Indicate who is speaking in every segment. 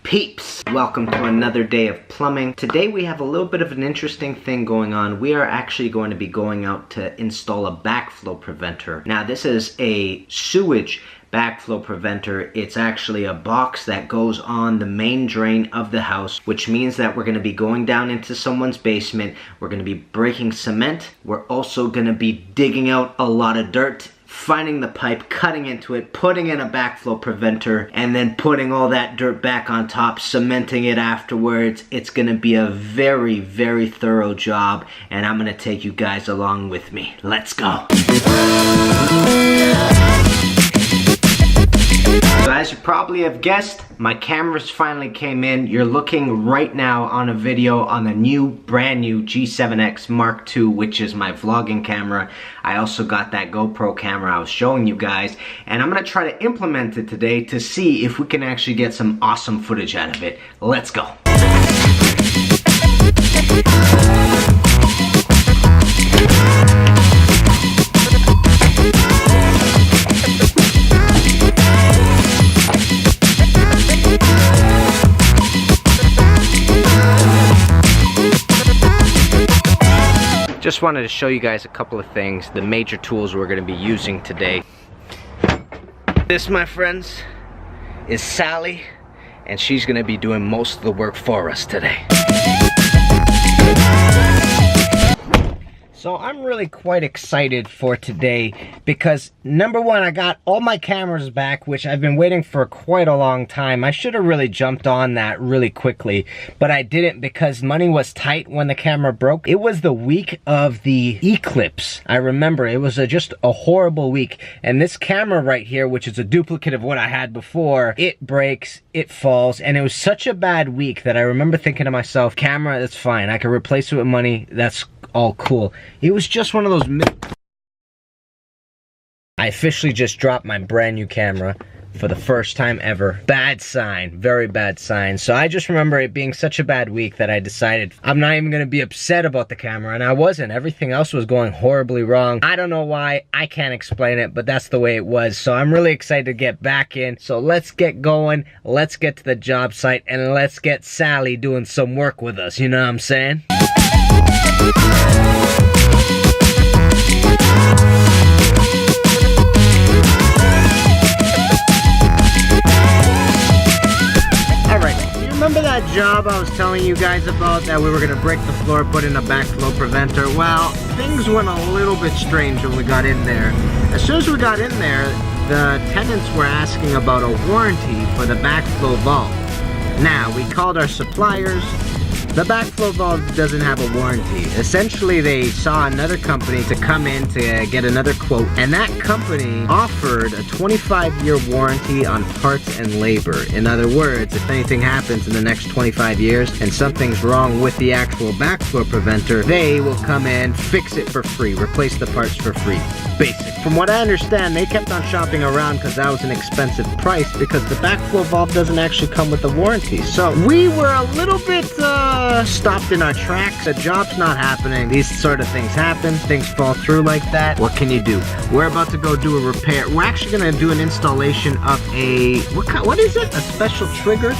Speaker 1: Peeps! Welcome to another day of plumbing. Today we have a little bit of an interesting thing going on. We are actually going to be going out to install a backflow preventer. Now this is a sewage backflow preventer. It's actually a box that goes on the main drain of the house, which means that we're going to be going down into someone's basement. We're going to be breaking cement. We're also going to be digging out a lot of dirt, finding the pipe, cutting into it, putting in a backflow preventer, and then putting all that dirt back on top, cementing it afterwards. It's gonna be a very, very thorough job, and I'm gonna take you guys along with me. Let's go. So as you probably have guessed, my cameras finally came in. You're looking right now on a video on the brand new G7X Mark II, which is my vlogging camera. I also got that GoPro camera I was showing you guys, and I'm gonna try to implement it today to see if we can actually get some awesome footage out of it. Let's go. Just wanted to show you guys a couple of things, the major tools we're going to be using today. This, my friends, is Sally, and she's going to be doing most of the work for us today. So I'm really quite excited for today because number one, I got all my cameras back, which I've been waiting for quite a long time. I should have really jumped on that really quickly, but I didn't because money was tight when the camera broke. It was the week of the eclipse. I remember it was just a horrible week, and this camera right here, which is a duplicate of what I had before, it breaks, it falls, and it was such a bad week that I remember thinking to myself, camera, that's fine, I can replace it with money, that's all cool. It was just one of those. I officially just dropped my brand new camera for the first time ever. Bad sign, very bad sign. So I just remember it being such a bad week that I decided I'm not even gonna be upset about the camera, and I wasn't. Everything else was going horribly wrong. I don't know why, I can't explain it, but that's the way it was. So I'm really excited to get back in. So let's get going, let's get to the job site, and let's get Sally doing some work with us, you know what I'm saying? Remember that job I was telling you guys about that we were going to break the floor, put in a backflow preventer? Well, things went a little bit strange when we got in there. As soon as we got in there, the tenants were asking about a warranty for the backflow valve. Now, we called our suppliers. The backflow valve doesn't have a warranty. Essentially, they saw another company to come in to get another quote, and that company offered a 25-year warranty on parts and labor. In other words, if anything happens in the next 25 years and something's wrong with the actual backflow preventer, they will come in, fix it for free, replace the parts for free. Basic. From what I understand, they kept on shopping around because that was an expensive price because the backflow valve doesn't actually come with a warranty. So we were a little bit stopped in our tracks. The job's not happening. These sort of things happen. Things fall through like that. What can you do? We're about to go do a repair. We're actually going to do an installation of a, what is it? A special trigger?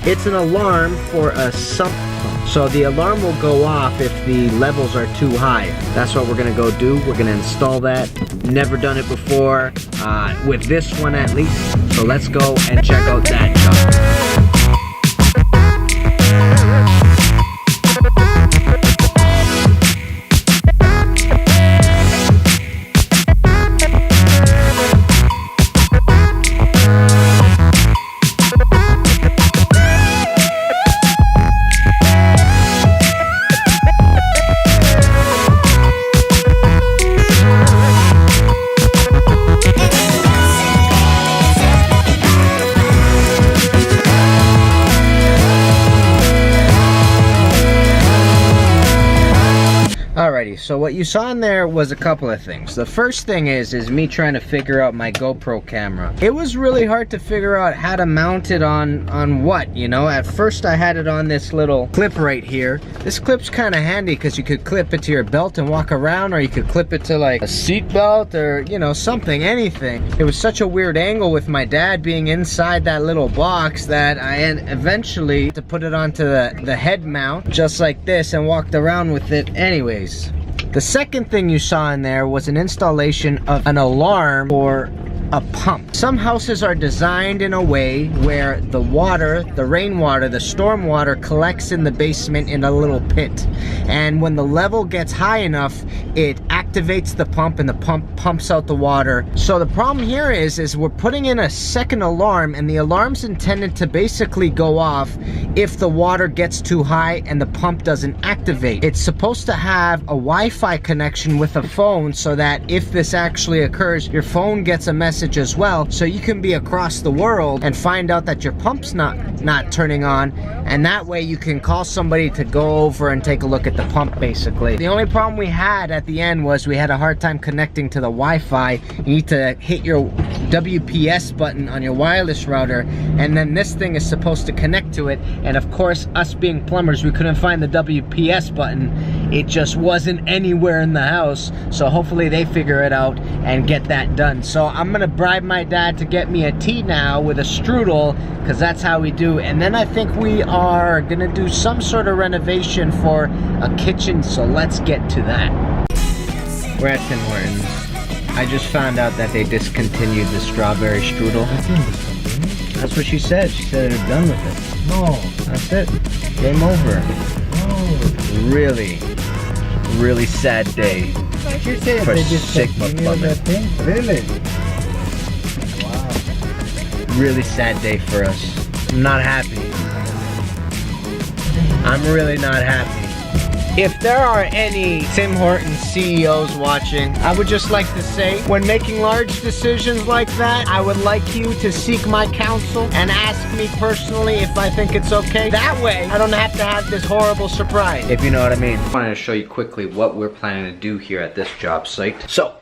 Speaker 1: It's an alarm for a sump pump. So the alarm will go off if the levels are too high. That's what we're going to go do. We're going to install that. Never done it before, with this one at least. So let's go and check out that job. so what you saw in there was a couple of things. The first thing is me trying to figure out my GoPro camera. It was really hard to figure out how to mount it on what, you know. At first I had it on this little clip right here. This clip's kind of handy because you could clip it to your belt and walk around, or you could clip it to like a seat belt, or you know, something, anything. It was such a weird angle with my dad being inside that little box that I eventually to put it onto the head mount just like this and walked around with it anyways. The second thing you saw in there was an installation of an alarm for a pump. Some houses are designed in a way where the water, the rainwater, the storm water collects in the basement in a little pit. And when the level gets high enough, it activates the pump and the pump pumps out the water. So the problem here is we're putting in a second alarm, and the alarm's intended to basically go off if the water gets too high and the pump doesn't activate. It's supposed to have a Wi-Fi connection with a phone so that if this actually occurs, your phone gets a message as well, so you can be across the world and find out that your pump's not turning on, and that way you can call somebody to go over and take a look at the pump basically. The only problem we had at the end was we had a hard time connecting to the Wi-Fi. You need to hit your WPS button on your wireless router, and then this thing is supposed to connect to it, and of course us being plumbers, we couldn't find the WPS button. It just wasn't anywhere in the house, so hopefully they figure it out and get that done. So I'm gonna bribe my dad to get me a tea now with a strudel, because that's how we do. And then I think we are gonna do some sort of renovation for a kitchen, so let's get to that. We're at Tim Hortons. I just found out that they discontinued the strawberry strudel. That's what she said. She said they're done with it. No, that's it. Game over. No. Really sad day for Sigma plumbing.
Speaker 2: Really?
Speaker 1: Really sad day for us. I'm not happy. I'm really not happy. If there are any Tim Hortons CEOs watching, I would just like to say, when making large decisions like that, I would like you to seek my counsel and ask me personally if I think it's okay. That way, I don't have to have this horrible surprise, if you know what I mean. I wanted to show you quickly what we're planning to do here at this job site. So,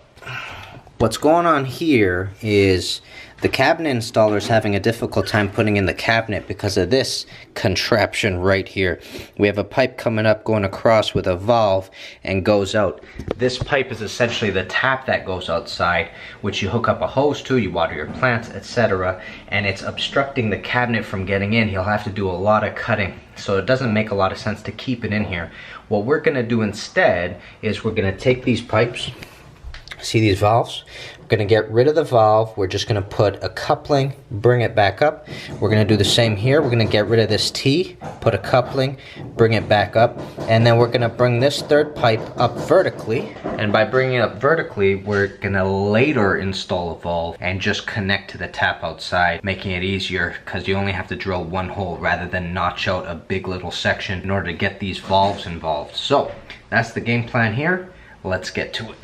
Speaker 1: what's going on here is the cabinet installer is having a difficult time putting in the cabinet because of this contraption right here. We have a pipe coming up, going across with a valve, and goes out. This pipe is essentially the tap that goes outside, which you hook up a hose to, you water your plants, etc. And it's obstructing the cabinet from getting in. He'll have to do a lot of cutting. So it doesn't make a lot of sense to keep it in here. What we're gonna do instead is we're gonna take these pipes, see these valves? We're gonna get rid of the valve. We're just gonna put a coupling, bring it back up. We're gonna do the same here. We're gonna get rid of this T, put a coupling, bring it back up, and then we're gonna bring this third pipe up vertically. And by bringing it up vertically, we're gonna later install a valve and just connect to the tap outside, making it easier because you only have to drill one hole rather than notch out a big little section in order to get these valves involved. So that's the game plan here. Let's get to it.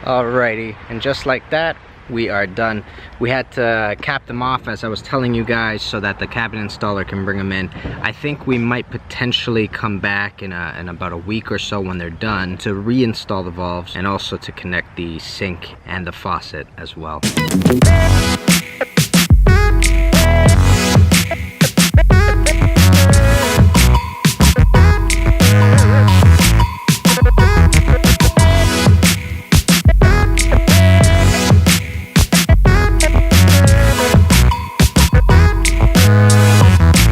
Speaker 1: Alrighty, and just like that, we are done. We had to cap them off, as I was telling you guys, so that the cabinet installer can bring them in. I think we might potentially come back in about a week or so when they're done to reinstall the valves and also to connect the sink and the faucet as well.